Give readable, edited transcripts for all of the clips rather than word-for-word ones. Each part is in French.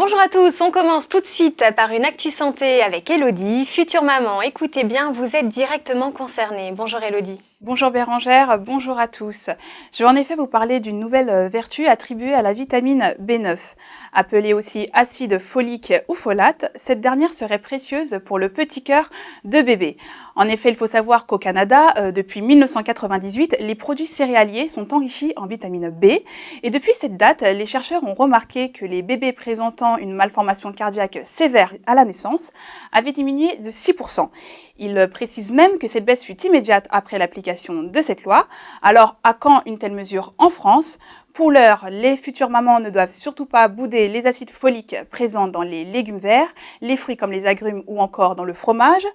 Bonjour à tous, on commence tout de suite par une actu santé avec Elodie. Future maman, écoutez bien, vous êtes directement concernée. Bonjour Elodie. Bonjour Bérangère, bonjour à tous. Je vais en effet vous parler d'une nouvelle vertu attribuée à la vitamine B9. Appelée aussi acide folique ou folate, cette dernière serait précieuse pour le petit cœur de bébé. En effet, il faut savoir qu'au Canada, depuis 1998, les produits céréaliers sont enrichis en vitamine B. Et depuis cette date, les chercheurs ont remarqué que les bébés présentant une malformation cardiaque sévère à la naissance avaient diminué de 6%. Ils précisent même que cette baisse fut immédiate après l'application de cette loi. Alors, à quand une telle mesure en France ? Pour l'heure, les futures mamans ne doivent surtout pas bouder les acides foliques présents dans les légumes verts, les fruits comme les agrumes ou encore dans le fromage.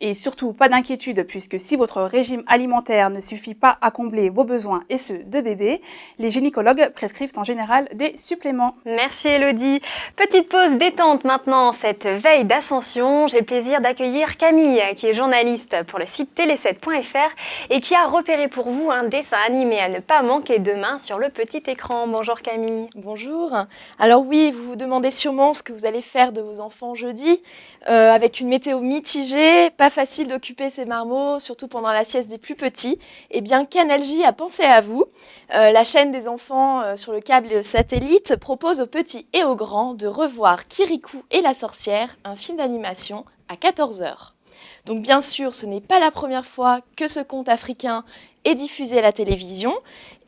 Et surtout, pas d'inquiétude puisque si votre régime alimentaire ne suffit pas à combler vos besoins et ceux de bébé, les gynécologues prescrivent en général des suppléments. Merci Elodie. Petite pause détente maintenant, cette veille d'ascension. J'ai le plaisir d'accueillir Camille qui est journaliste pour le site télé7.fr et qui a repéré pour vous un dessin animé à ne pas manquer demain sur le petit écran. Bonjour Camille. Bonjour. Alors oui, vous vous demandez sûrement ce que vous allez faire de vos enfants jeudi. Avec une météo mitigée, pas facile d'occuper ces marmots, surtout pendant la sieste des plus petits. Eh bien, Canal J a pensé à vous. La chaîne des enfants sur le câble satellite propose aux petits et aux grands de revoir Kirikou et la sorcière, un film d'animation à 14h. Donc bien sûr, ce n'est pas la première fois que ce conte africain est diffusé à la télévision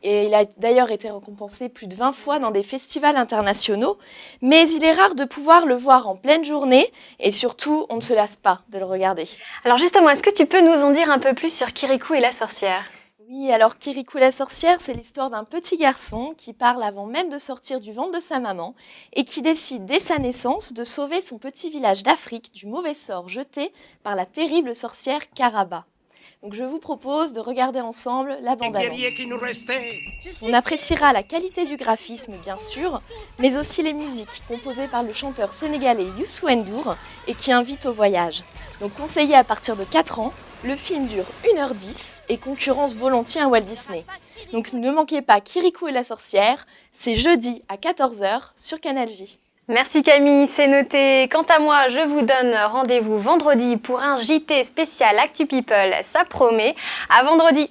et il a d'ailleurs été récompensé plus de 20 fois dans des festivals internationaux, mais il est rare de pouvoir le voir en pleine journée et surtout, on ne se lasse pas de le regarder. Alors justement, est-ce que tu peux nous en dire un peu plus sur Kirikou et la sorcière ? Oui, alors Kirikou la sorcière, c'est l'histoire d'un petit garçon qui parle avant même de sortir du ventre de sa maman et qui décide dès sa naissance de sauver son petit village d'Afrique du mauvais sort jeté par la terrible sorcière Karaba. Donc je vous propose de regarder ensemble la bande-annonce. On appréciera la qualité du graphisme bien sûr, mais aussi les musiques composées par le chanteur sénégalais Youssou N'Dour et qui invitent au voyage. Donc conseillé à partir de 4 ans, le film dure 1h10 et concurrence volontiers à Walt Disney. Donc ne manquez pas Kirikou et la sorcière, c'est jeudi à 14h sur Canal J. Merci Camille, c'est noté. Quant à moi, je vous donne rendez-vous vendredi pour un JT spécial Actu People, ça promet. À vendredi.